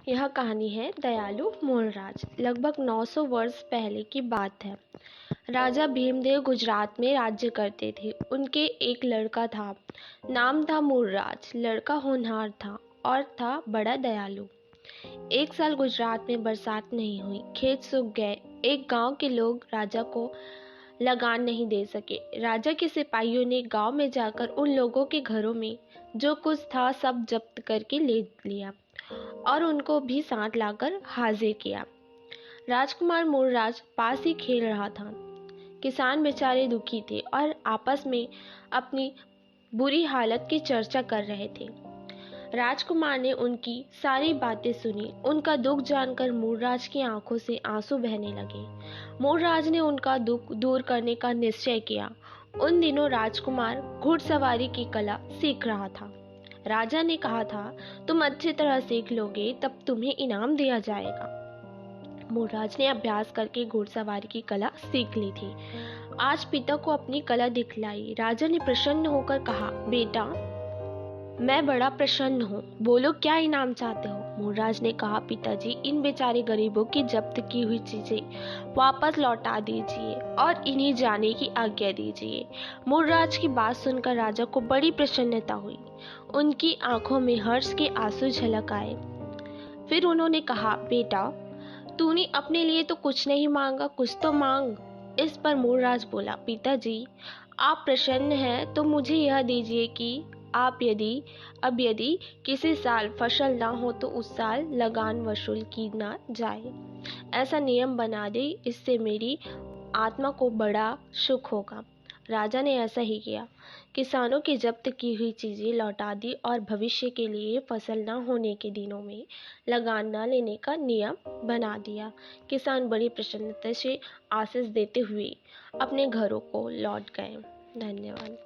यह कहानी है दयालु मूलराज। लगभग 900 वर्ष पहले की बात है। राजा भीमदेव गुजरात में राज्य करते थे। उनके एक लड़का था, नाम था मूलराज। लड़का होनहार था और था बड़ा दयालु। एक साल गुजरात में बरसात नहीं हुई, खेत सूख गए। एक गांव के लोग राजा को लगान नहीं दे सके। राजा के सिपाहियों ने गांव में जाकर उन लोगों के घरों में जो कुछ था सब जब्त करके ले लिया और उनको भी साथ लाकर हाजिर किया। राजकुमार मूलराज पास ही खेल रहा था। किसान बेचारे दुखी थे और आपस में अपनी बुरी हालत की चर्चा कर रहे थे। राजकुमार ने उनकी सारी बातें सुनी। उनका दुख जानकर मूलराज की आंखों से आंसू बहने लगे। मूलराज ने उनका दुख दूर करने का निश्चय किया। उन दिनों राजकुमार घुड़सवारी की कला सीख रहा था। राजा ने कहा था, तुम अच्छी तरह सीख लोगे तब तुम्हें इनाम दिया जाएगा। मूलराज ने अभ्यास करके घुड़सवारी की कला सीख ली थी। आज पिता को अपनी कला दिखलाई। राजा ने प्रसन्न होकर कहा, बेटा मैं बड़ा प्रसन्न हूँ, बोलो क्या इनाम चाहते हो। मूलराज ने कहा, पिताजी इन बेचारे गरीबों की जब्त की हुई चीजें वापस लौटा दीजिए और इन्हें जाने की आज्ञा दीजिए। मूलराज की बात सुनकर राजा को बड़ी प्रसन्नता हुई। उनकी आंखों में हर्ष के आंसू झलक आए। फिर उन्होंने कहा, बेटा तूने अपने लिए तो कुछ नहीं मांगा, कुछ तो मांग। इस पर मूलराज बोला, पिताजी आप प्रसन्न हैं तो मुझे यह दीजिए कि आप यदि किसी साल फसल ना हो तो उस साल लगान वसूल की ना जाए। ऐसा नियम बना दे, इससे मेरी आत्मा को बड़ा सुख होगा। राजा ने ऐसा ही किया। किसानों की जब्त की हुई चीजें लौटा दी और भविष्य के लिए फसल न होने के दिनों में लगान न लेने का नियम बना दिया। किसान बड़ी प्रसन्नता से आशीष देते हुए अपने घरों को लौट गए। धन्यवाद।